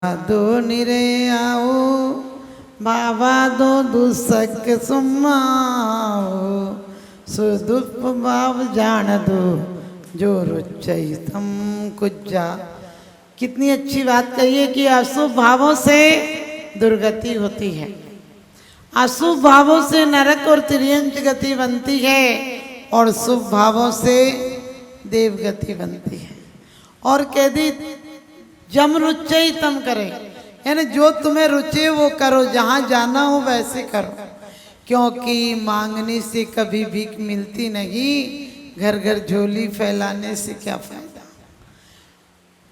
दो निरे आओ बाबा दो दुसक सुमाओ सुदुप बाब जान दो जो रुचई तम कुजा। कितनी अच्छी बात कही है कि अशुभ भावों से दुर्गति होती है, अशुभ भावों से नरक और तिर्यंच गति बनती है और शुभ भावों से देवगति बनती है। और कह दी जम रुचई तम करे, यानी जो तुम्हें रुचे वो करो, जहाँ जाना हो वैसे करो, क्योंकि मांगने से कभी भीख मिलती नहीं, घर घर झोली फैलाने से क्या फायदा।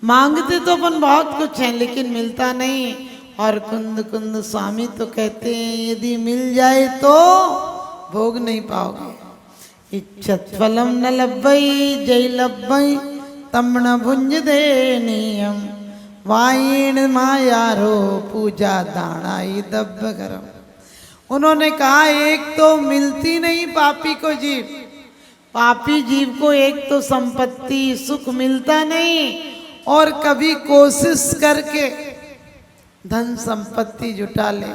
मांगते तो अपन बहुत कुछ हैं लेकिन मिलता नहीं। और कुंद कुंद स्वामी तो कहते हैं यदि मिल जाए तो भोग नहीं पाओगे। इच्छत फलम न लब्बई जय लब्बई तम न भुंज दे नियम वाइन मायारो पूजा दाणाई दब गरम। उन्होंने कहा एक तो मिलती नहीं पापी को जीव, पापी जीव को एक तो संपत्ति सुख मिलता नहीं, और कभी कोशिश करके धन संपत्ति जुटा ले,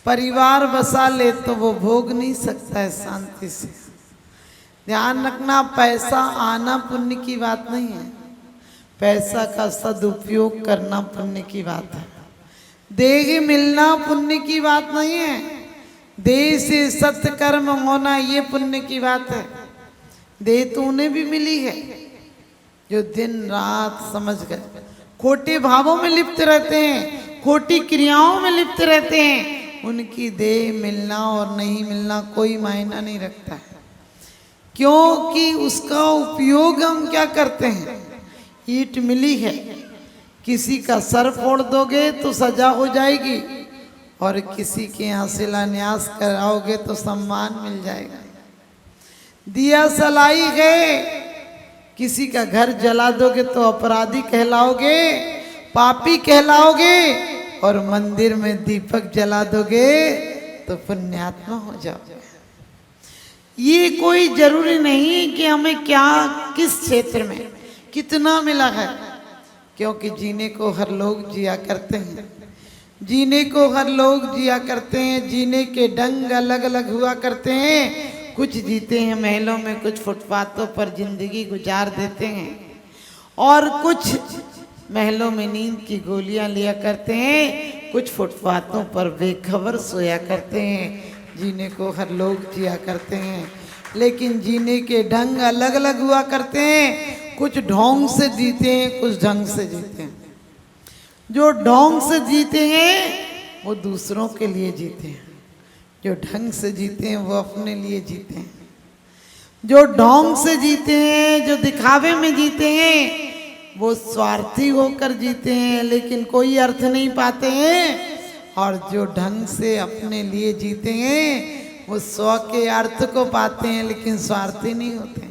परिवार बसा ले तो वो भोग नहीं सकता है शांति से। ध्यान रखना, पैसा आना पुण्य की बात नहीं है, पैसा का सदुपयोग करना पुण्य की बात है। देह मिलना पुण्य की बात नहीं है, देह से सत्कर्म होना ये पुण्य की बात है। देह तो उन्हें भी मिली है जो दिन रात समझ गए खोटे भावों में लिप्त रहते हैं, खोटी क्रियाओं में लिप्त रहते हैं, उनकी देह मिलना और नहीं मिलना कोई मायना नहीं रखता है, क्योंकि उसका उपयोग हम क्या करते हैं। ईंट मिली है, किसी का सर फोड़ दोगे तो सजा हो जाएगी, और किसी के यहाँ शिलान्यास कराओगे तो सम्मान मिल जाएगा। दिया सलाई है, किसी का घर जला दोगे तो अपराधी कहलाओगे, पापी कहलाओगे, और मंदिर में दीपक जला दोगे तो पुण्यात्मा हो जाओगे। ये कोई जरूरी नहीं कि हमें क्या किस क्षेत्र में कितना मिला है, क्योंकि जीने को हर लोग जिया करते हैं, जीने को हर लोग जिया करते हैं, जीने के ढंग अलग अलग हुआ करते हैं। कुछ जीते हैं महलों में, कुछ फुटपाथों पर जिंदगी गुजार देते हैं, और कुछ महलों में नींद की गोलियां लिया करते हैं, कुछ फुटपाथों पर बेखबर सोया करते हैं। जीने को हर लोग जिया करते हैं, लेकिन जीने के ढंग अलग अलग हुआ करते हैं। कुछ ढोंग से जीते हैं, कुछ ढंग से जीते हैं। जो ढोंग से जीते हैं वो दूसरों के लिए जीते हैं, जो ढंग से जीते हैं वो अपने लिए जीते हैं। जो ढोंग से जीते हैं, जो दिखावे में जीते हैं, वो स्वार्थी होकर जीते हैं लेकिन कोई अर्थ नहीं पाते हैं। और जो ढंग से अपने लिए जीते हैं वो स्व के अर्थ को पाते हैं लेकिन स्वार्थी नहीं होते।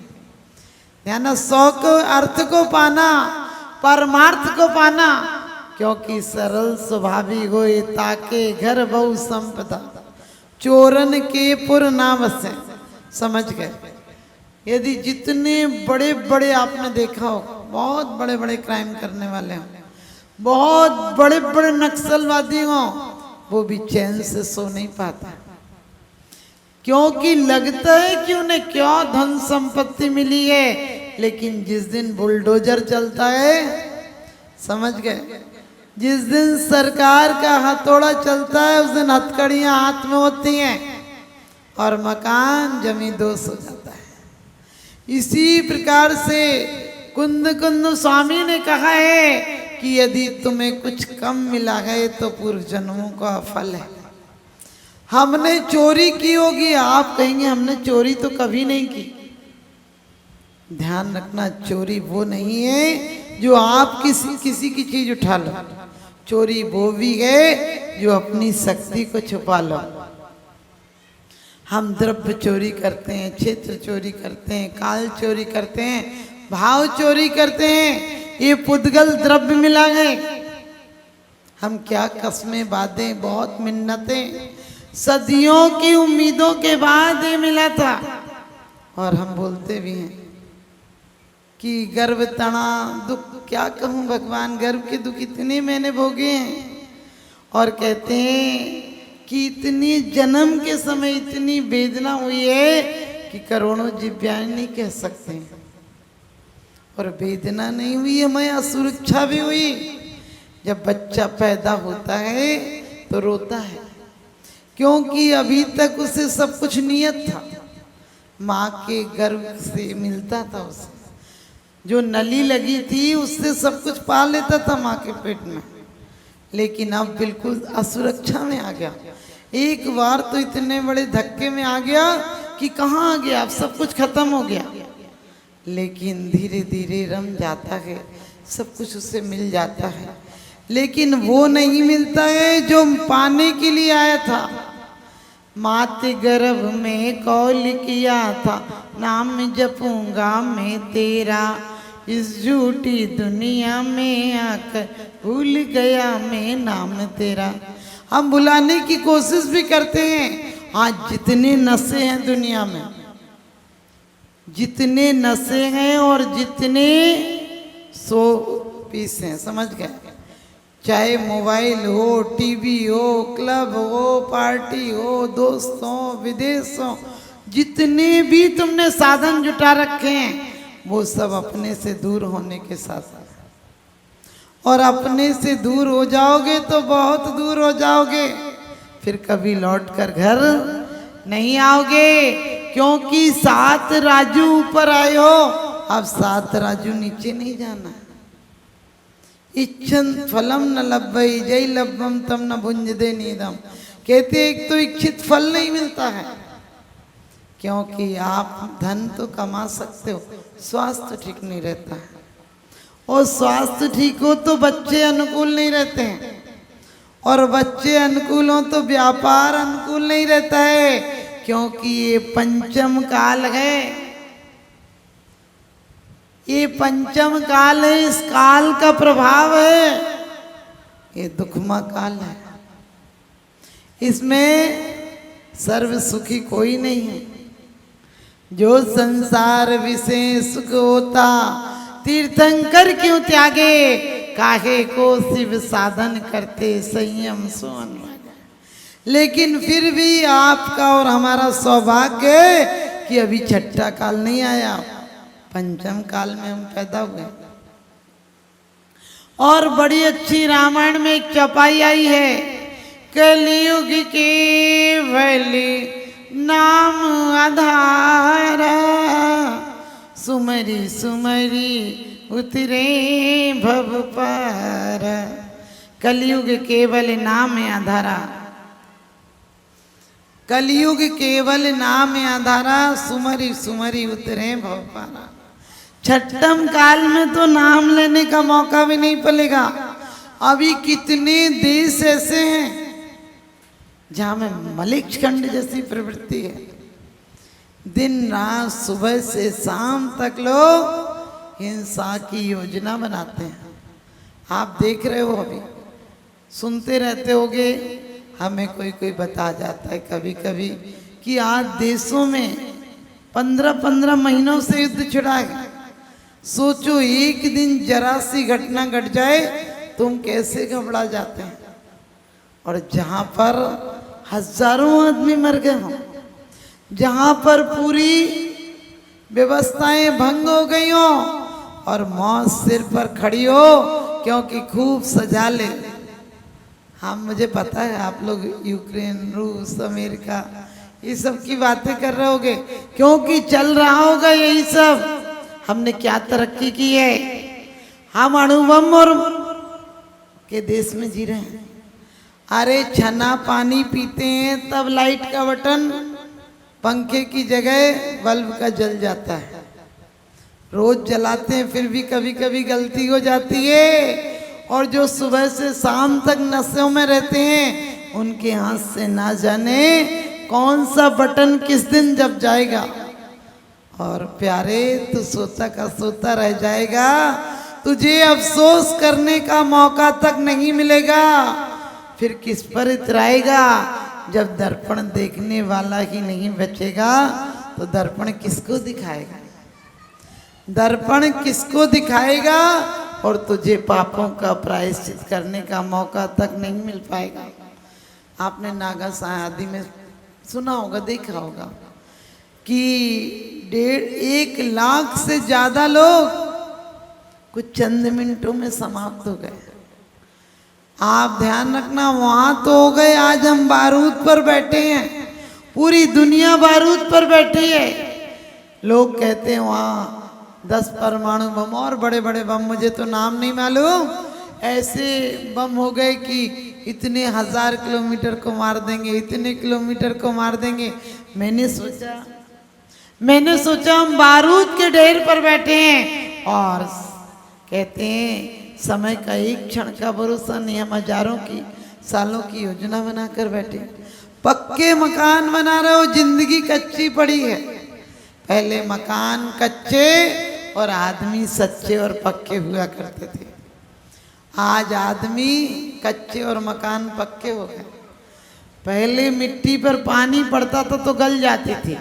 यानी स्व को अर्थ को पाना, परमार्थ को पाना, क्योंकि सरल स्वभावी होए ताके घर बहु संपदा चोरन के पुर ना बसे। समझ गए। यदि जितने बड़े बड़े आपने देखा हो, बहुत बड़े बड़े क्राइम करने वाले हों, बहुत बड़े बड़े नक्सलवादी हों, वो भी चैन से सो नहीं पाता, क्योंकि लगता है कि उन्हें क्या धन संपत्ति मिली है, लेकिन जिस दिन बुलडोजर चलता है, समझ गए, जिस दिन सरकार का हथौड़ा चलता है उस दिन हथकड़ियां हाथ में होती हैं और मकान जमी दोष हो जाता है। इसी प्रकार से कुंद कुंद स्वामी ने कहा है कि यदि तुम्हें कुछ कम मिला है तो पूर्व जन्मों का फल है। हमने चोरी की होगी, आप कहेंगे हमने चोरी तो कभी नहीं की। ध्यान रखना, चोरी वो नहीं है जो आप किसी की चीज उठा लो, चोरी वो भी है जो अपनी शक्ति को छुपा लो। हम द्रव्य चोरी करते हैं, क्षेत्र चोरी करते हैं, काल चोरी करते हैं, भाव चोरी करते हैं, ये पुद्गल द्रव्य मिला है। हम क्या कस्में बातें, बहुत मिन्नतें, सदियों की उम्मीदों के बाद ये मिला था, और हम बोलते भी हैं। कि गर्भ तना दुख, क्या कहूँ भगवान, गर्भ के दुख इतने मैंने भोगे हैं। और कहते हैं कि इतनी जन्म के समय इतनी वेदना हुई है कि करोड़ों दिव्यांग नहीं कह सकते हैं। और वेदना नहीं हुई, हमें असुरक्षा भी हुई। जब बच्चा पैदा होता है तो रोता है, क्योंकि अभी तक उसे सब कुछ नियत था, माँ के गर्भ से मिलता था उसे, जो नली लगी थी उससे सब कुछ पा लेता था माँ के पेट में। लेकिन अब बिल्कुल असुरक्षा में आ गया। एक बार तो इतने बड़े धक्के में आ गया कि कहाँ आ गया, अब सब कुछ खत्म हो गया। लेकिन धीरे धीरे रम जाता है, सब कुछ उसे मिल जाता है। लेकिन वो नहीं मिलता है जो पाने के लिए आया था। माते गर्भ में कौल किया था, नाम जपूंगा मैं तेरा, इस झूठी दुनिया में आकर भूल गया मैं नाम तेरा। हम भुलाने की कोशिश भी करते हैं। आज जितने नशे हैं दुनिया में, जितने नशे हैं और जितने सो पीस हैं, समझ गए, चाहे मोबाइल हो, टीवी हो, क्लब हो, पार्टी हो, दोस्तों, विदेशों, जितने भी तुमने साधन जुटा रखे हैं वो सब अपने से दूर होने के साथ साथ, और अपने से दूर हो जाओगे तो बहुत दूर हो जाओगे, फिर कभी लौट कर घर नहीं आओगे। क्योंकि 7 राजू ऊपर आए हो, अब 7 राजू नीचे नहीं जाना। इच्छन फलम न लब्भई जय लब्भम तम न भुंजदे नीदम। कहते एक तो इच्छित फल नहीं मिलता है, क्योंकि आप धन तो कमा सकते हो, स्वास्थ्य ठीक नहीं रहता है, और स्वास्थ्य ठीक हो तो बच्चे अनुकूल नहीं रहते हैं, और बच्चे अनुकूल हो तो व्यापार अनुकूल नहीं रहता है, क्योंकि ये पंचम काल है। ये पंचम काल है, इस काल का प्रभाव है, ये दुखमा काल है। इसमें सर्व सुखी कोई नहीं है। जो संसार विषय सुख होता, तीर्थंकर क्यों त्यागे, काहे को शिव साधन करते संयम सोन। लेकिन फिर भी आपका और हमारा सौभाग्य है कि अभी छठा काल नहीं आया, पंचम काल में हम पैदा हुए। और बड़ी अच्छी रामायण में एक चौपाई आई है, कलियुग केवल नाम आधारा, सुमरी सुमरी उतरे भव पार। कलियुग केवल नाम आधारा, कलियुग केवल नाम आधारा, सुमरी सुमरी उतरे भव पारा। छठम काल में तो नाम लेने का मौका भी नहीं पड़ेगा। अभी कितने देश ऐसे हैं जहाँ में मलिक्षखंड जैसी प्रवृत्ति है, दिन रात सुबह से शाम तक लोग हिंसा की योजना बनाते हैं। आप देख रहे हो, अभी सुनते रहते होगे, हमें कोई कोई बता जाता है कभी कभी कि आज देशों में 15-15 महीनों से युद्ध छिड़ा है। सोचो एक दिन जरा सी घटना घट जाए तुम कैसे घबरा जाते हैं। और जहाँ पर हजारों आदमी मर गए हों, जहाँ पर पूरी व्यवस्थाएं भंग हो गई हो और मौत सिर पर खड़ी हो, क्योंकि खूब सजा ले। हाँ मुझे पता है आप लोग यूक्रेन, रूस, अमेरिका ये सब की बातें कर रहे होगे, क्योंकि चल रहा होगा यही सब। हमने क्या तरक्की की है, हम अणुबम और के देश में जी रहे हैं। अरे छना पानी पीते हैं तब लाइट का बटन पंखे की जगह बल्ब का जल जाता है। रोज जलाते हैं फिर भी कभी कभी गलती हो जाती है। और जो सुबह से शाम तक नशों में रहते हैं उनके हाथ से ना जाने कौन सा बटन किस दिन जब जाएगा। और प्यारे तू सोता का सोता रह जाएगा, तुझे अफसोस करने का मौका तक नहीं मिलेगा। फिर किस पर इतराएगा, जब दर्पण देखने वाला ही नहीं बचेगा तो दर्पण किसको दिखाएगा। दर्पण किसको दिखाएगा और तुझे पापों का प्रायश्चित करने का मौका तक नहीं मिल पाएगा। आपने नागा आदि में सुना होगा, देखा होगा कि 1.5 लाख से ज्यादा लोग कुछ चंद मिनटों में समाप्त हो गए। आप ध्यान रखना, वहां तो हो गए, आज हम बारूद पर बैठे हैं, पूरी दुनिया बारूद पर बैठी है। लोग कहते हैं वहां 10 परमाणु बम और बड़े बड़े बम, मुझे तो नाम नहीं मालूम, ऐसे बम हो गए कि इतने 1000 किलोमीटर को मार देंगे, इतने किलोमीटर को मार देंगे। मैंने सोचा हम बारूद के ढेर पर बैठे हैं और कहते हैं समय का एक क्षण का भरोसा नहीं, हम हजारों की सालों की योजना बनाकर बैठे, पक्के मकान बना रहे हो, जिंदगी कच्ची पड़ी है। पहले मकान कच्चे और आदमी सच्चे और पक्के हुआ करते थे। आज आदमी कच्चे और मकान पक्के हो गए। पहले मिट्टी पर पानी पड़ता था तो गल जाती थी,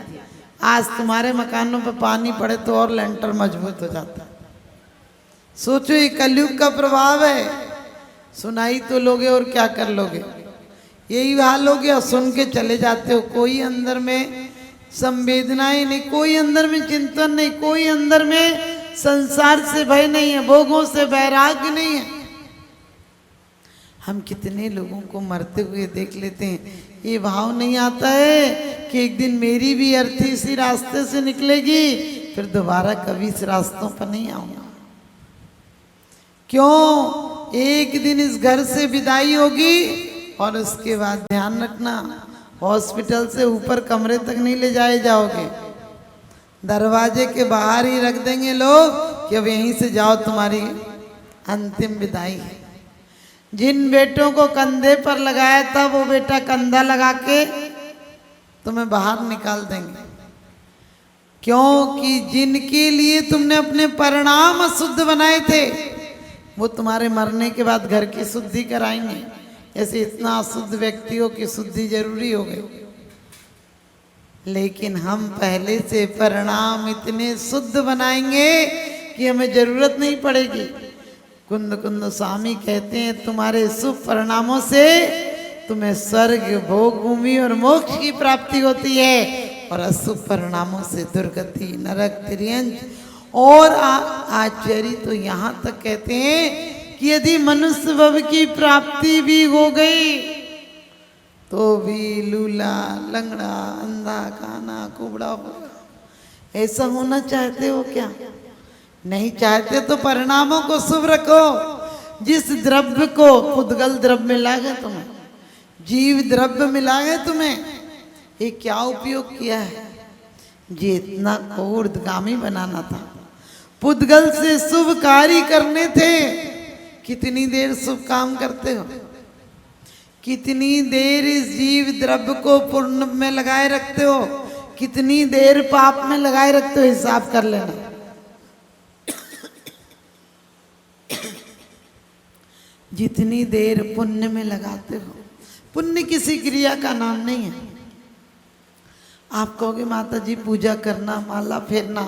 आज तुम्हारे मकानों पर पानी पड़े तो और लेंटर मजबूत हो जाता है। सोचो ये कलयुग का प्रभाव है। सुनाई तो लोगे और क्या कर लोगे, यही हाल हो गया, सुन के चले जाते हो। कोई अंदर में संवेदनाएं नहीं, कोई अंदर में चिंतन नहीं, कोई अंदर में संसार से भय नहीं है, भोगों से वैराग्य नहीं है। हम कितने लोगों को मरते हुए देख लेते हैं, ये भाव नहीं आता है कि एक दिन मेरी भी अर्थी इसी रास्ते से निकलेगी, फिर दोबारा कभी इस रास्तों पर नहीं आऊंगा। क्यों? एक दिन इस घर से विदाई होगी और उसके बाद ध्यान रखना, हॉस्पिटल से ऊपर कमरे तक नहीं ले जाए जाओगे, दरवाजे के बाहर ही रख देंगे लोग कि अब यहीं से जाओ, तुम्हारी अंतिम विदाई है। जिन बेटों को कंधे पर लगाया था वो बेटा कंधा लगा के तुम्हें बाहर निकाल देंगे, क्योंकि जिनके लिए तुमने अपने परिणाम अशुद्ध बनाए थे वो तुम्हारे मरने के बाद घर की शुद्धि कराएंगे। ऐसे इतना अशुद्ध व्यक्तियों की शुद्धि जरूरी हो गई, लेकिन हम पहले से परिणाम इतने शुद्ध बनाएंगे कि हमें जरूरत नहीं पड़ेगी। कुंद कुंद स्वामी कहते हैं तुम्हारे शुभ परिणामों से तुम्हें स्वर्ग, भोग भूमि और मोक्ष की प्राप्ति होती है, और अशुभ परिणामों से दुर्गति, नरक, त्रियंच और आश्चर्य। तो यहाँ तक कहते हैं कि यदि मनुष्य भव की प्राप्ति भी हो गई तो भी लूला, लंगड़ा, अंधा, काना, कुबड़ा होगा। ऐसा होना चाहते हो क्या? नहीं चाहते तो परिणामों को शुभ रखो। जिस द्रव्य को पुद्गल द्रव्य मिला गया तुम्हें, जीव द्रव्य मिला गया तुम्हें, ये क्या उपयोग किया है? जितना को ऊर्ध्वगामी बनाना था, पुद्गल से शुभ कार्य करने थे। कितनी देर शुभ काम करते हो, कितनी देर इस जीव द्रव्य को पुण्य में लगाए रखते हो, कितनी देर पाप में लगाए रखते हो, हिसाब कर लेना। जितनी देर पुण्य में लगाते हो, पुण्य किसी क्रिया का नाम नहीं है। आप कहोगे माता जी पूजा करना, माला फेरना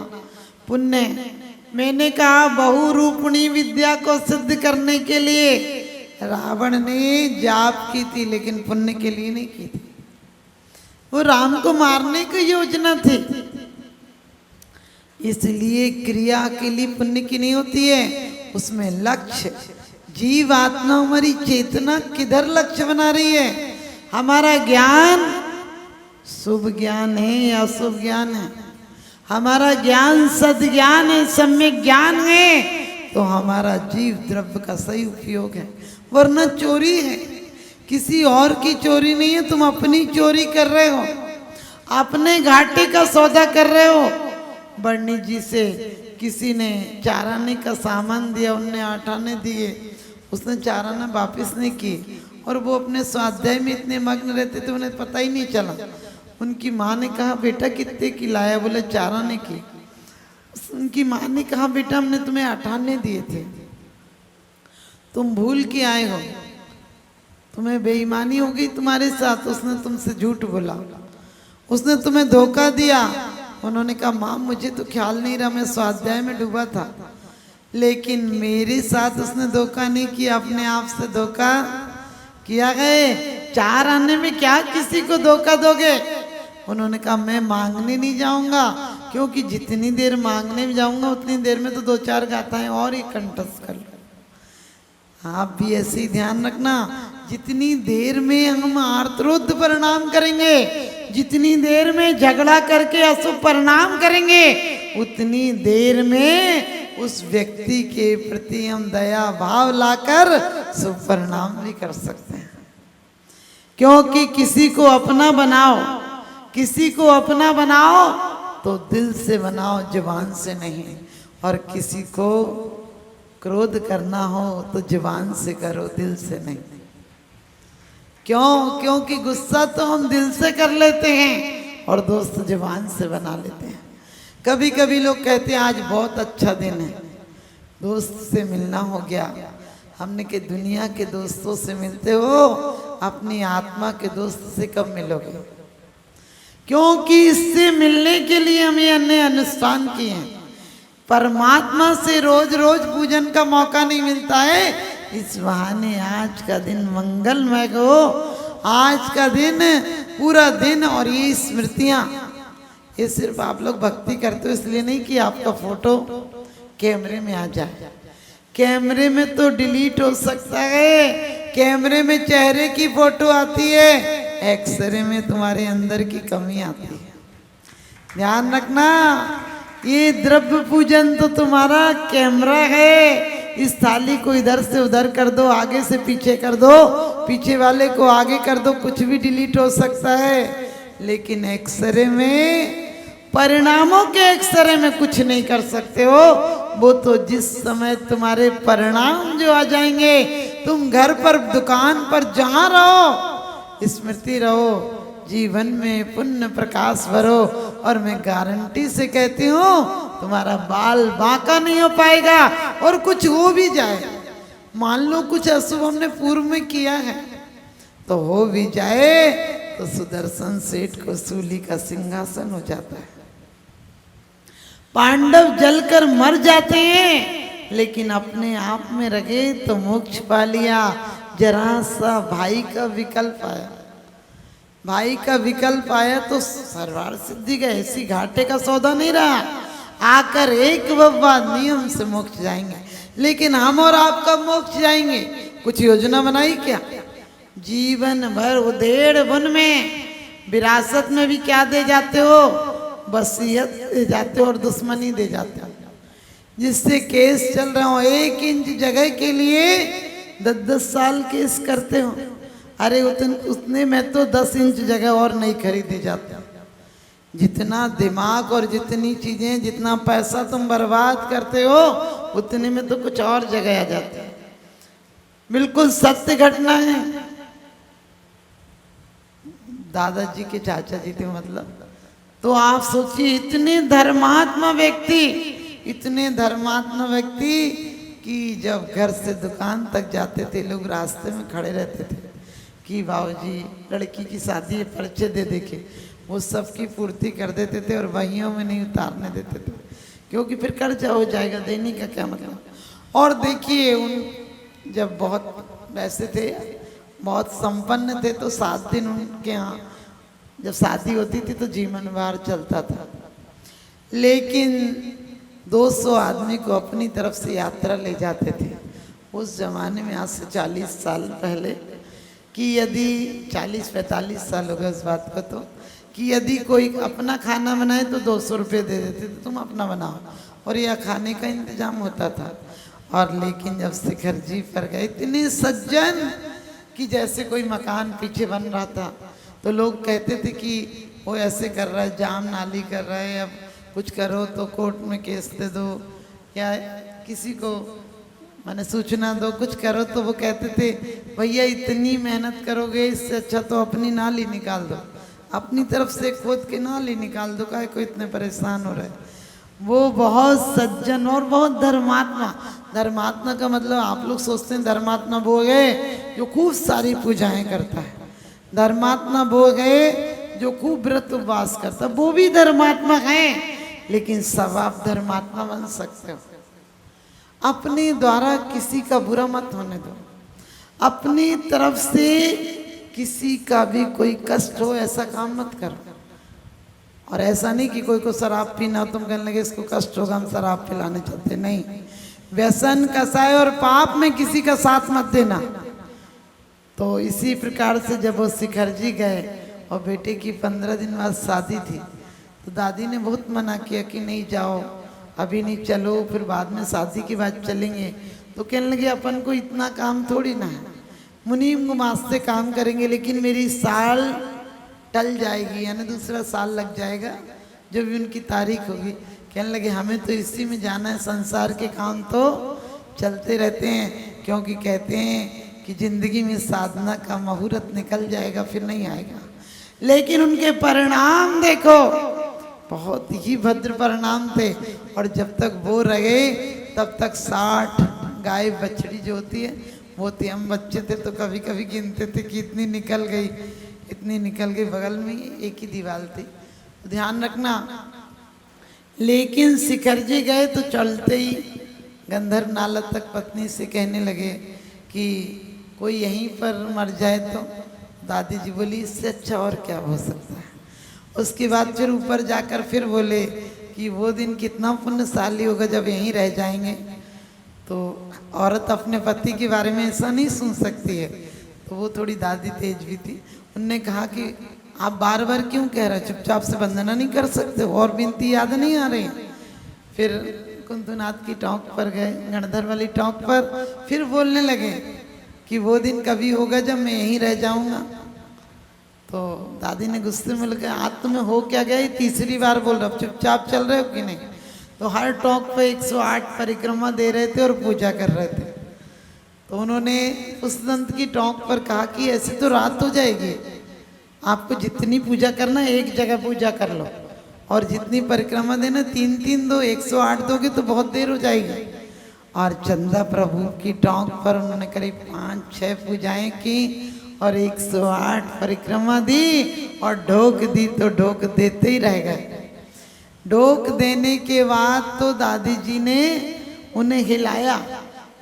पुण्य। मैंने कहा बहुरूपणी विद्या को सिद्ध करने के लिए रावण ने जाप की थी, लेकिन पुण्य के लिए नहीं की थी। वो राम को मारने की योजना थी, इसलिए क्रिया के लिए पुण्य की नहीं होती है, उसमें लक्ष्य। जीव आत्मा हमारी चेतना किधर लक्ष्य बना रही है? हमारा ज्ञान शुभ ज्ञान है या अशुभ ज्ञान है? हमारा ज्ञान सद्ज्ञान है, सम्यक ज्ञान है, तो हमारा जीव द्रव्य का सही उपयोग है, वरना चोरी है। किसी और की चोरी नहीं है, तुम अपनी चोरी कर रहे हो, अपने घाटे का सौदा कर रहे हो। बर्नी जी से किसी ने 4 आने का सामान दिया, उनने 8 आने दिए, उसने 4 आना वापिस नहीं की, और वो अपने स्वाध्याय में इतने मग्न रहते थे उन्हें पता ही नहीं चला। उनकी माँ ने कहा बेटा कितने की लाया? बोले 4 आने की। उनकी माँ ने कहा बेटा हमने तुम्हें 8 आने दिए थे, तुम भूल के आए हो, तुम्हें बेईमानी हो गई तुम्हारे साथ, उसने तुमसे झूठ बोला, उसने तुम्हें धोखा दिया, उन्होंने कहा माँ मुझे तो ख्याल नहीं रहा, मैं स्वाध्याय में डूबा था, लेकिन मेरे साथ उसने धोखा नहीं किया, अपने आप से धोखा किया गए। 4 आने में क्या किसी को धोखा दोगे? उन्होंने कहा मैं मांगने नहीं जाऊंगा, क्योंकि जितनी देर मांगने में जाऊंगा उतनी देर में तो 2-4 गाथाएं और ही कंठस्थ कर लो। आप भी ऐसे ही ध्यान रखना, जितनी देर में हम आर्तरुद्ध प्रणाम करेंगे, जितनी देर में झगड़ा करके अशुभ प्रणाम करेंगे, उतनी देर में उस व्यक्ति के प्रति हम दया भाव लाकर शुभ प्रणाम भी कर सकते हैं। क्योंकि किसी को अपना बनाओ, किसी को अपना बनाओ तो दिल से बनाओ, जुबान से नहीं। और किसी को क्रोध करना हो तो जुबान से करो, दिल से नहीं। क्यों? क्योंकि गुस्सा तो हम दिल से कर लेते हैं और दोस्त जुबान से बना लेते हैं। कभी कभी लोग कहते हैं आज बहुत अच्छा दिन है, दोस्त से मिलना हो गया। हमने के दुनिया के दोस्तों से मिलते हो, अपनी आत्मा के दोस्त से कब मिलोगे? क्योंकि इससे मिलने के लिए हमें अन्य अनुष्ठान किए हैं। परमात्मा से रोज रोज पूजन का मौका नहीं मिलता है, इस बहाने आज का दिन मंगलमय हो। आज का दिन पूरा दिन और ये स्मृतियाँ, ये सिर्फ आप लोग भक्ति करते हो इसलिए नहीं कि आपका फोटो कैमरे में आ जाए। कैमरे में तो डिलीट हो सकता है, कैमरे में चेहरे की फोटो आती है, एक्सरे में तुम्हारे अंदर की कमी आती है। ध्यान रखना, ये द्रव्य पूजन तो तुम्हारा कैमरा है। इस थाली को इधर से उधर कर दो, आगे से पीछे कर दो, पीछे वाले को आगे कर दो, कुछ भी डिलीट हो सकता है। लेकिन एक्सरे में, परिणामों के एक्सरे में कुछ नहीं कर सकते हो। वो तो जिस समय तुम्हारे परिणाम जो आ जाएंगे, तुम घर पर दुकान पर जहाँ रहो, स्मृति रहो, जीवन में पुण्य प्रकाश भरो। और मैं गारंटी से कहती हूँ तुम्हारा बाल बांका नहीं हो पाएगा। और कुछ हो भी जाए, मान लो कुछ अशुभ हमने पूर्व में किया है तो हो भी जाए, तो सुदर्शन सेठ को सूली का सिंहासन हो जाता है। पांडव जलकर मर जाते हैं, लेकिन अपने आप में रखे तो मोक्ष पा लिया। जरा सा भाई का विकल्प आया, भाई का विकल्प आया तो सर्वार सिद्धि का ऐसी घाटे का सौदा नहीं रहा। आकर एक बब्बा नियम से मोक्ष जाएंगे। लेकिन हम और आप कब मोक्ष जाएंगे? कुछ योजना बनाई क्या? जीवन भर उधेड़ बुन में, विरासत में भी क्या दे जाते हो? वसीयत दे जाते हो और दुश्मनी दे जाते हो। जिससे केस चल रहा हो, 1 इंच जगह के लिए 10-10 साल केस करते हो। अरे उतने में तो 10 इंच जगह और नहीं खरीदी जाती। जितना दिमाग और जितनी चीजें, जितना पैसा तुम बर्बाद करते हो, उतने में तो कुछ और जगह आ जाती है। बिल्कुल सत्य घटना है। दादाजी के चाचा जी थे, मतलब तो आप सोचिए, इतने धर्मात्मा व्यक्ति, इतने धर्मात्मा व्यक्ति कि जब घर से दुकान तक जाते थे, लोग रास्ते में खड़े रहते थे कि बाबूजी लड़की की शादी है, पर्चे दे देके वो सबकी पूर्ति कर देते थे और वहियों में नहीं उतारने देते थे, क्योंकि फिर कर्जा हो जाएगा, देने का क्या मतलब। और देखिए, उन जब बहुत वैसे थे, बहुत संपन्न थे, तो 7 दिन उनके यहाँ जब शादी होती थी तो जीवन भर चलता था। लेकिन 200 आदमी को अपनी तरफ से यात्रा ले जाते थे उस जमाने में, आज से 40 साल पहले, कि यदि 40-45 साल हो गए उस बात को, तो कि यदि कोई अपना खाना बनाए तो 200 रुपये दे देते थे, तुम अपना बनाओ, और यह खाने का इंतजाम होता था। और लेकिन जब शिखर जी पर गए, इतने सज्जन कि जैसे कोई मकान पीछे बन रहा था तो लोग कहते थे कि वो ऐसे कर रहा है, जाम नाली कर रहा है, अब कुछ करो तो कोर्ट में केस दे दो, या किसी को मैंने सूचना दो, कुछ करो। तो वो कहते थे भैया इतनी मेहनत करोगे, इससे अच्छा तो अपनी नाली निकाल दो, अपनी तरफ से खोद के नाली निकाल दो, काहे को इतने परेशान हो रहे। वो बहुत सज्जन और बहुत धर्मात्मा। धर्मात्मा का मतलब आप लोग सोचते हैं धर्मात्मा वो है जो खूब सारी पूजाएं करता है। धर्मात्मा वो है जो खूब व्रत उपवास करता वो भी धर्मात्मा है, लेकिन सब आप धर्मात्मा बन सकते हो। अपने द्वारा किसी का बुरा मत होने दो, अपनी तरफ से किसी का भी कोई कष्ट हो ऐसा काम मत करो। और ऐसा नहीं कि कोई को शराब पीना हो तुम कहने लगे इसको कष्ट होगा हम शराब पिलाने चलते, नहीं। व्यसन कसाय और पाप में किसी का साथ मत देना। तो इसी प्रकार से जब वो शिखर जी गए और बेटे की 15 दिन बाद शादी थी, तो दादी ने बहुत मना किया कि नहीं जाओ, अभी नहीं चलो, फिर बाद में शादी के बाद चलेंगे। तो कहने लगे अपन को इतना काम थोड़ी ना है, मुनीम गुमास से काम करेंगे, लेकिन मेरी साल टल जाएगी, यानी दूसरा साल लग जाएगा जब भी उनकी तारीख होगी। कहने लगे हमें तो इसी में जाना है, संसार के काम तो चलते रहते हैं, क्योंकि कहते हैं कि जिंदगी में साधना का मुहूर्त निकल जाएगा फिर नहीं आएगा। लेकिन उनके परिणाम देखो, बहुत ही भद्र परिणाम थे। और जब तक वो रहे तब तक 60 गाय बछड़ी जो होती है वो थी। हम बच्चे थे तो कभी कभी गिनते थे कि इतनी निकल गई, इतनी निकल गई। बगल में एक ही दीवार थी, ध्यान रखना। लेकिन शिखर जी गए तो चलते ही गंधर्व नाला तक पत्नी से कहने लगे कि कोई यहीं पर मर जाए तो। दादी जी बोली इससे अच्छा और क्या हो सकता है। उसके बाद फिर ऊपर जाकर फिर बोले कि वो दिन कितना पुण्यशाली होगा जब यहीं रह जाएंगे। तो औरत अपने पति के बारे में ऐसा नहीं सुन सकती है। तो वो थोड़ी दादी तेज भी थी, उनने कहा कि आप बार बार क्यों कह रहे, चुपचाप से वंदना नहीं कर सकते, और विनती याद नहीं आ रही। फिर कुंतुनाथ की टोंक पर गए, गणधर वाली टोंक पर, फिर बोलने लगे कि वो दिन कभी होगा जब मैं यहीं रह जाऊंगा। तो दादी ने गुस्से में लगा आज तुम्हें हो क्या गया, तीसरी बार बोल रहा, चुपचाप चल रहे हो कि नहीं। तो हर टोंक पे 108 परिक्रमा दे रहे थे और पूजा कर रहे थे। तो उन्होंने उस दंत की टोंक पर कहा कि ऐसे तो रात हो जाएगी, आपको जितनी पूजा करना एक जगह पूजा कर लो, और जितनी परिक्रमा देना 3-3 दो, 108 दोगे तो बहुत देर हो जाएगी। और चंदा प्रभु की टोंक पर उन्होंने करीब 5-6 पूजाएं की और 108 परिक्रमा दी और ढोक दी तो ढोक देते ही रह गए। ढोक देने के बाद तो दादी जी ने उन्हें हिलाया,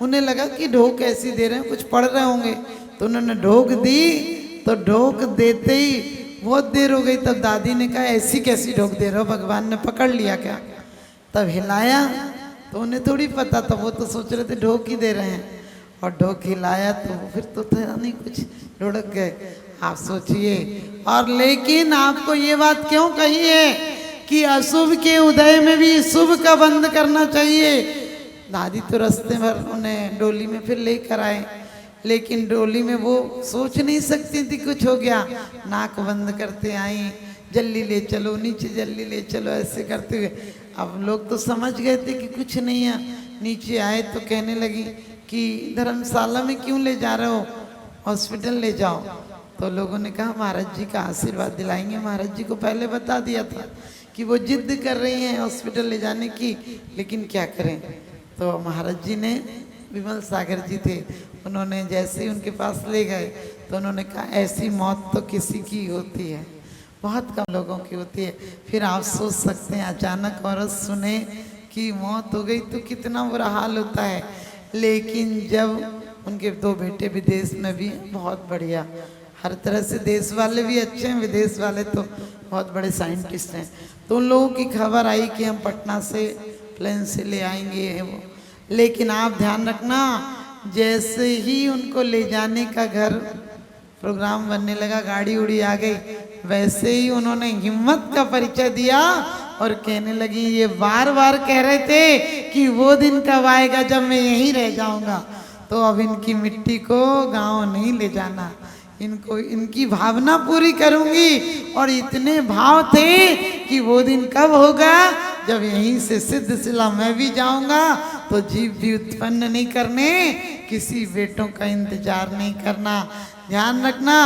उन्हें लगा कि ढोक ऐसी दे रहे हैं कुछ पढ़ रहे होंगे, तो उन्होंने ढोक दी। तो ढोक देते ही बहुत देर हो गई, तब दादी ने कहा ऐसी कैसी ढोक दे रहे हो, भगवान ने पकड़ लिया क्या। तब हिलाया तो उन्हें थोड़ी पता था, वो तो सोच रहे थे ढोक ही दे रहे हैं। और ढोक हिलाया तो फिर तो था नहीं, कुछ ढुड़क गए। आप सोचिए। और लेकिन आपको ये बात क्यों कही है कि अशुभ के उदय में भी शुभ का बंद करना चाहिए। दादी तो रास्ते भर उन्हें डोली में फिर लेकर आए, लेकिन डोली में वो सोच नहीं सकती थी कुछ हो गया, नाक बंद करते आई, जल्दी ले चलो नीचे, जल्दी ले चलो, ऐसे करते हुए। अब लोग तो समझ गए थे कि कुछ नहीं है। नीचे आए तो कहने लगी कि धर्मशाला में क्यों ले जा रहे हो, हॉस्पिटल ले जाओ। तो लोगों ने कहा महाराज जी का आशीर्वाद दिलाएंगे। महाराज जी को पहले बता दिया था कि वो जिद कर रही हैं हॉस्पिटल ले जाने की, लेकिन क्या करें। तो महाराज जी ने, विमल सागर जी थे, उन्होंने जैसे ही उनके पास ले गए तो उन्होंने कहा ऐसी मौत तो किसी की होती है, बहुत कम लोगों की होती है। फिर आप सोच सकते हैं अचानक औरत सुने कि मौत हो गई तो कितना बुरा हाल होता है। लेकिन जब उनके 2 बेटे विदेश में भी बहुत बढ़िया, हर तरह से देश वाले भी अच्छे हैं, विदेश वाले तो बहुत बड़े साइंटिस्ट हैं। तो उन लोगों की खबर आई कि हम पटना से प्लेन से ले आएंगे वो। लेकिन आप ध्यान रखना, जैसे ही उनको ले जाने का घर प्रोग्राम बनने लगा, गाड़ी उड़ी आ गई, वैसे ही उन्होंने हिम्मत का परिचय दिया और कहने लगी ये बार बार कह रहे थे कि वो दिन कब आएगा जब मैं यहीं रह जाऊंगा, तो अब इनकी मिट्टी को गांव नहीं ले जाना, इनको इनकी भावना पूरी करूंगी। और इतने भाव थे कि वो दिन कब होगा जब यहीं से सिद्ध शिला मैं भी जाऊंगा, तो जीव भी उत्पन्न नहीं करने, किसी बेटों का इंतजार नहीं करना। ध्यान रखना,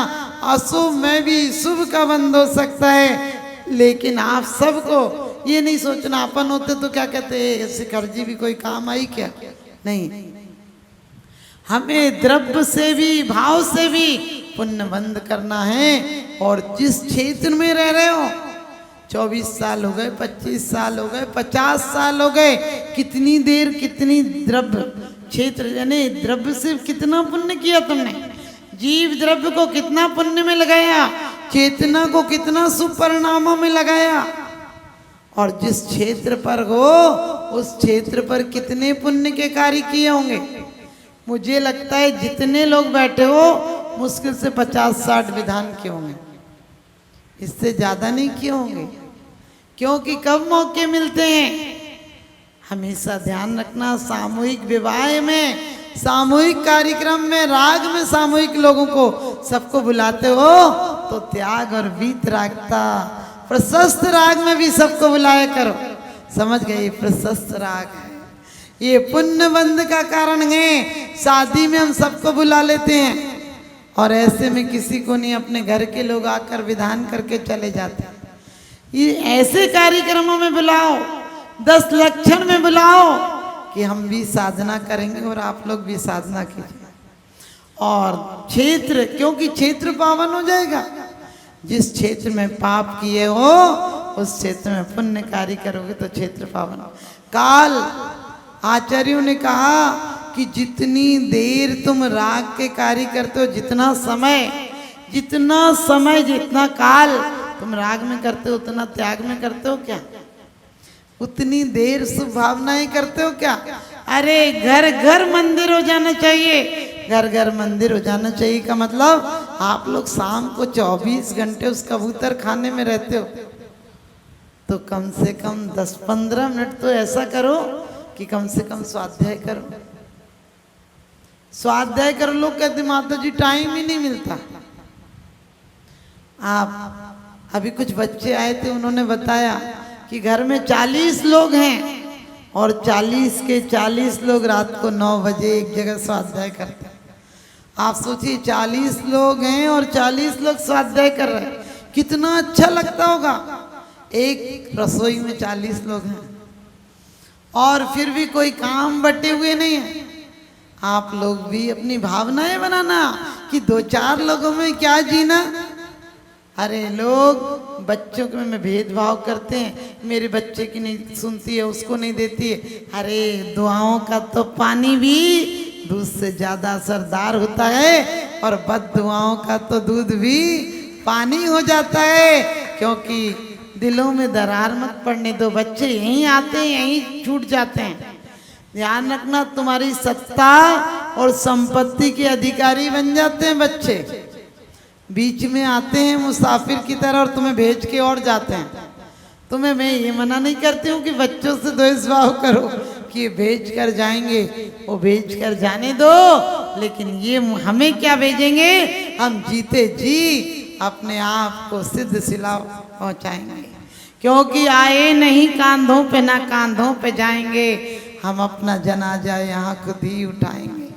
अशुभ में भी शुभ का बंद हो सकता है। लेकिन आप सबको ये नहीं सोचना अपन होते तो क्या कहते शिखर जी भी कोई काम आई क्या, नहीं। हमें द्रव्य से भी भाव से भी पुण्य बंद करना है। और जिस क्षेत्र में रह रहे हो, 24 साल हो गए, 25 साल हो गए, 50 साल हो गए, कितनी देर कितनी द्रव्य क्षेत्र यानी द्रव्य से कितना पुण्य किया तुमने, जीव द्रव्य को कितना पुण्य में लगाया, चेतना को कितना सुपरिणामों में लगाया, और जिस क्षेत्र पर हो उस क्षेत्र पर कितने पुण्य के कार्य किए होंगे। मुझे लगता है जितने लोग बैठे हो मुश्किल से 50-60 विधान किए होंगे, इससे ज्यादा नहीं किए होंगे, क्योंकि कब मौके मिलते हैं। हमेशा ध्यान रखना, सामूहिक विवाह में, सामूहिक कार्यक्रम में, राग में सामूहिक लोगों को सबको बुलाते हो तो त्याग और वीत रागता, प्रशस्त राग में भी सबको बुलाया करो। समझ गए, प्रशस्त राग है, ये पुण्य बंध का कारण है। शादी में हम सबको बुला लेते हैं और ऐसे में किसी को नहीं, अपने घर के लोग आकर विधान करके चले जाते हैं। ये ऐसे कार्यक्रमों में बुलाओ, 10 लक्षण में बुलाओ कि हम भी साधना करेंगे और आप लोग भी साधना कीजिए। और क्षेत्र, क्योंकि क्षेत्र पावन हो जाएगा। जिस क्षेत्र में पाप किए हो उस क्षेत्र में पुण्य कार्य करोगे तो क्षेत्र पावन। काल, आचार्यों ने कहा कि जितनी देर तुम राग के कार्य करते हो, जितना समय जितना काल तुम राग में करते हो, उतना त्याग में करते हो क्या? उतनी देर शुभ भावनाएं करते हो क्या? अरे घर घर मंदिर हो जाना चाहिए, घर घर मंदिर हो जाना चाहिए का मतलब आप लोग शाम को 24 घंटे उस कबूतर खाने में रहते हो, तो कम से कम 10-15 मिनट तो ऐसा करो कि कम से कम स्वाध्याय करो। स्वाध्याय करो। लोग कहते माता जी टाइम ही नहीं मिलता। आप अभी कुछ बच्चे आए थे, उन्होंने बताया कि घर में 40 लोग हैं और 40 के 40 लोग रात को 9 बजे एक जगह स्वाध्याय करते हैं। आप सोचिए 40 लोग हैं और 40 लोग स्वाध्याय कर रहे हैं, कितना अच्छा लगता होगा। एक रसोई में 40 लोग हैं और फिर भी कोई काम बटे हुए नहीं है। आप लोग भी अपनी भावनाएं बनाना कि 2-4 लोगों में क्या जीना। अरे लोग बच्चों में भेदभाव करते हैं, मेरे बच्चे की नहीं सुनती है, उसको नहीं देती है। अरे दुआओं का तो पानी भी दूध से ज्यादा असरदार होता है और बद दुआओं का तो दूध भी पानी हो जाता है। क्योंकि दिलों में दरार मत पड़ने दो, बच्चे यहीं आते हैं यहीं छूट जाते हैं। ध्यान रखना, तुम्हारी सत्ता और संपत्ति के अधिकारी बन जाते हैं बच्चे, बीच में आते हैं मुसाफिर की तरह और तुम्हें भेज के और जाते हैं। तुम्हें मैं ये मना नहीं करती हूँ कि बच्चों से द्वेष भाव करो कि भेज कर जाएंगे, वो भेज कर जाने दो, लेकिन ये हमें क्या भेजेंगे? हम जीते जी अपने आप को सिद्ध शिला पहुंचाएंगे, क्योंकि आए नहीं कांधों पे ना कांधों पे जाएंगे। हम अपना जनाजा यहाँ खुद ही उठाएंगे।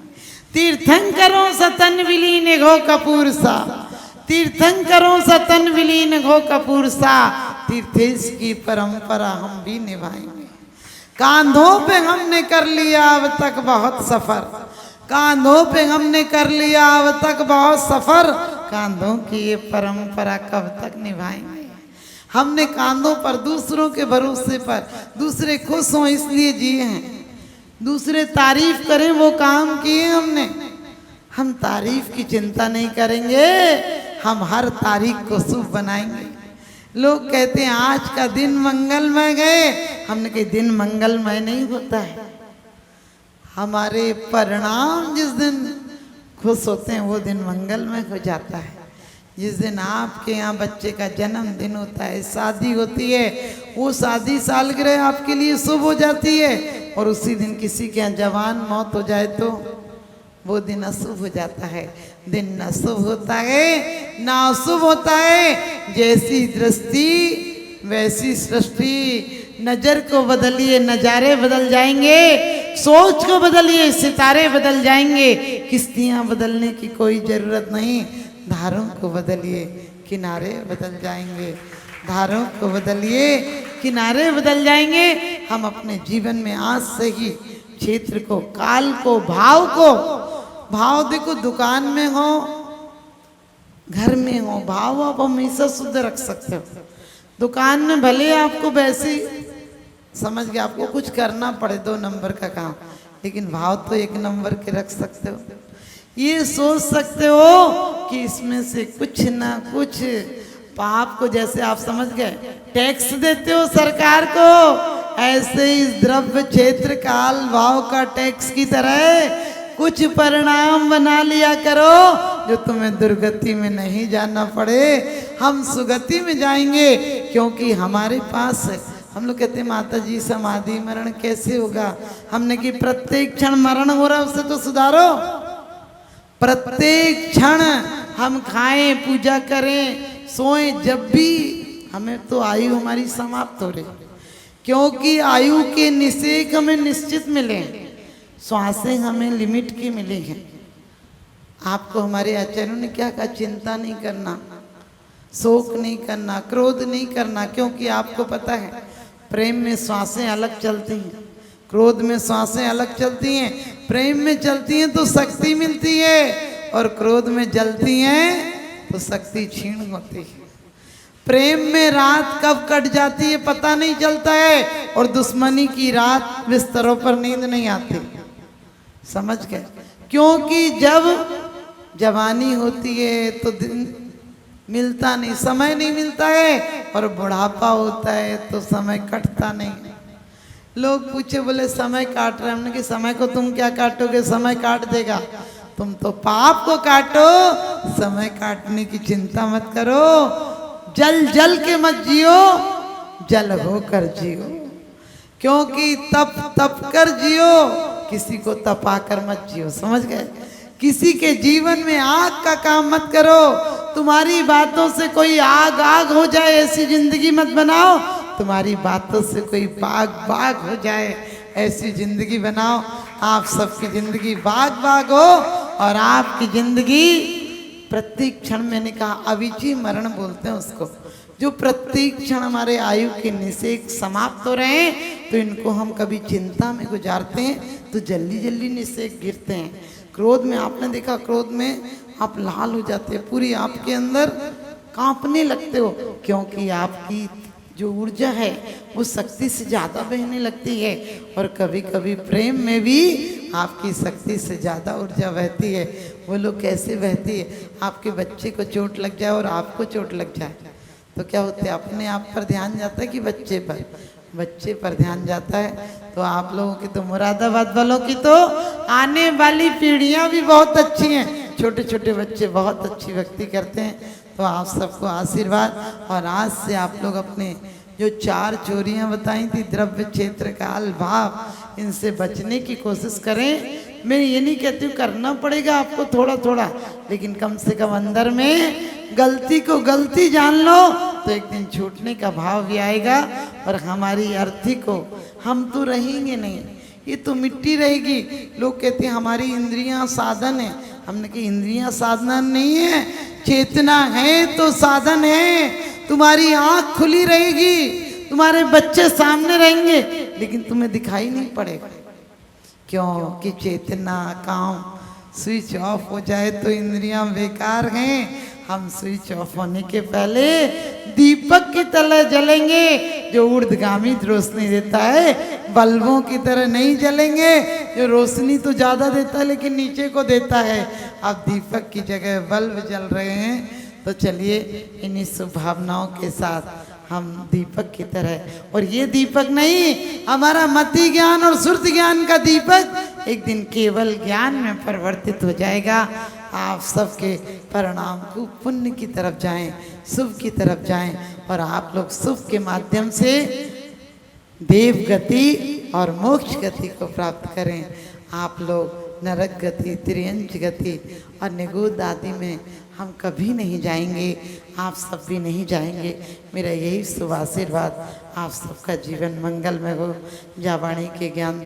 तीर्थंकरों सतन विलीन घो कपूर सा, तीर्थंकरों सतन विलीन घो कपूर सा, तीर्थेश की परंपरा हम भी निभाएंगे। कांधों पे हमने कर लिया अब तक बहुत सफर, कांधों पे हमने कर लिया अब तक बहुत सफर, कांधों की ये परंपरा कब तक निभाएंगे। हमने कांधों पर दूसरों के भरोसे पर, दूसरे खुश हों इसलिए जिए हैं, दूसरे तारीफ करें वो काम किए हमने। हम तारीफ की चिंता नहीं करेंगे, हम हर तारीख को शुभ बनाएंगे। लोग कहते हैं आज का दिन मंगलमय गए, हमने कहा दिन मंगलमय नहीं होता है। हमारे परिणाम जिस दिन खुश होते हैं वो दिन मंगलमय हो जाता है। जिस दिन आपके यहाँ बच्चे का जन्मदिन होता है, शादी होती है, वो शादी सालगिरह आपके लिए शुभ हो जाती है, और उसी दिन किसी के यहाँ जवान मौत हो जाए तो वो दिन अशुभ हो जाता है। दिन न शुभ होता है ना अशुभ होता है। जैसी दृष्टि वैसी सृष्टि। नजर को बदलिए नजारे बदल जाएंगे, सोच को बदलिए सितारे बदल जाएंगे। किश्तियां बदलने की कोई जरूरत नहीं, धारों को बदलिए किनारे बदल जाएंगे, धारों को बदलिए किनारे बदल जाएंगे। हम अपने जीवन में आज से ही क्षेत्र को, काल को, भाव को, भाव देखो दुकान में हो, घर में कैसे हो, भाव आप हमेशा शुद्ध रख सकते हो। दुकान में भले आपको वैसे समझ गए आपको कुछ करना पड़े 2 नंबर का काम, लेकिन भाव तो 1 नंबर के रख सकते हो। ये सोच सकते हो कि इसमें से कुछ ना कुछ पाप को, जैसे आप समझ गए टैक्स देते हो सरकार को, ऐसे इस द्रव्य क्षेत्र काल भाव का टैक्स की तरह कुछ परिणाम बना लिया करो जो तुम्हें दुर्गति में नहीं जाना पड़े, हम सुगति में जाएंगे। क्योंकि हमारे पास हम लोग कहते हैं माता जी समाधि मरण कैसे होगा, हमने कि प्रत्येक क्षण मरण हो रहा है, उससे तो सुधारो। प्रत्येक क्षण हम खाएं, पूजा करें, सोएं, जब भी हमें तो आयु हमारी समाप्त हो रही, क्योंकि आयु के निषेक हमें निश्चित मिले, श्वासें हमें लिमिट की मिली हैं। आपको हमारे आचार्यों ने क्या कहा, चिंता नहीं करना, शोक नहीं करना, क्रोध नहीं करना, क्योंकि आपको पता है प्रेम में श्वासें अलग चलती हैं, क्रोध में श्वासें अलग चलती हैं, प्रेम में चलती हैं तो शक्ति मिलती है, और क्रोध में जलती हैं तो शक्ति क्षीण होती है। प्रेम में रात कब कट जाती है पता नहीं चलता है, और दुश्मनी की रात बिस्तरों पर नींद नहीं आती, समझ गए। क्योंकि जब जवानी होती है तो दिन मिलता नहीं, समय नहीं मिलता है, और बुढ़ापा होता है तो समय कटता नहीं। लोग पूछे बोले समय काट रहे, हमने कि समय को तुम क्या काटोगे, समय काट देगा, तुम तो पाप को काटो, समय काटने की चिंता मत करो। जल जल के मत जियो, जल होकर जियो, क्योंकि तप तप कर जियो, किसी को तपा कर मत जियो, समझ गए। किसी के जीवन में आग का काम मत करो, तुम्हारी बातों से कोई आग आग हो जाए ऐसी जिंदगी मत बनाओ, तुम्हारी बातों से कोई बाग बाग हो जाए ऐसी जिंदगी बनाओ। आप सबकी जिंदगी बाग बाग हो, और आपकी जिंदगी प्रत्येक क्षण, मैंने कहा अविची मरण बोलते हैं उसको, जो प्रत्येक क्षण हमारे आयु के निषेक समाप्त हो रहे हैं, तो इनको हम कभी चिंता में गुजारते हैं तो जल्दी जल्दी निषेक गिरते हैं। क्रोध में आपने देखा, क्रोध में आप लाल हो जाते हैं, पूरी आपके अंदर कांपने लगते हो, क्योंकि आपकी जो ऊर्जा है वो शक्ति से ज़्यादा बहने लगती है। और कभी कभी प्रेम में भी आपकी शक्ति से ज़्यादा ऊर्जा बहती है। वो लोग कैसे बहती है, आपके बच्चे को चोट लग जाए और आपको चोट लग जाए तो क्या होता है, अपने आप पर ध्यान जाता है कि बच्चे पर, बच्चे पर ध्यान जाता है। तो आप लोगों की तो मुरादाबाद वालों की तो आने वाली पीढ़ियां भी बहुत अच्छी हैं, छोटे छोटे बच्चे बहुत अच्छी भक्ति करते हैं। तो आप सबको आशीर्वाद, और आज से आप लोग अपने जो 4 चोरियां बताई थी, द्रव्य क्षेत्र काल भाव, इनसे बचने की कोशिश करें। मैं ये नहीं कहती हूँ करना पड़ेगा आपको थोड़ा थोड़ा, लेकिन कम से कम अंदर में गलती को गलती जान लो तो एक दिन छूटने का भाव भी आएगा। और हमारी अर्थी को हम तो रहेंगे नहीं, ये तो मिट्टी रहेगी। लोग कहते हैं हमारी इंद्रियां साधन है, हमने कहा इंद्रियां साधन नहीं है, चेतना है तो साधन है। तुम्हारी आंख खुली रहेगी, तुम्हारे बच्चे सामने रहेंगे, लेकिन तुम्हें दिखाई नहीं पड़ेगा, क्योंकि चेतना काम स्विच ऑफ हो जाए तो इंद्रियां बेकार हैं। हम स्विच ऑफ होने के पहले दीपक की तरह जलेंगे जो ऊर्ध्वगामी रोशनी देता है, बल्बों की तरह नहीं जलेंगे जो रोशनी तो ज़्यादा देता है लेकिन नीचे को देता है। अब दीपक की जगह बल्ब जल रहे हैं, तो चलिए इन्हीं शुभ भावनाओं के साथ हम दीपक की तरह, और ये दीपक नहीं, हमारा मति ज्ञान और सुरत ज्ञान का दीपक एक दिन केवल ज्ञान में परिवर्तित हो जाएगा। आप सबके परिणाम को पुण्य की तरफ जाएं, शुभ की तरफ जाएं, और आप लोग शुभ के माध्यम से देव गति और मोक्ष गति को प्राप्त करें। आप लोग नरक गति, त्रियंच गति और निगूढ़ आदि में हम कभी नहीं जाएंगे, आप सब भी नहीं जाएंगे। मेरा यही शुभ आशीर्वाद, आप सबका जीवन मंगलमय हो। जावाणी के ज्ञान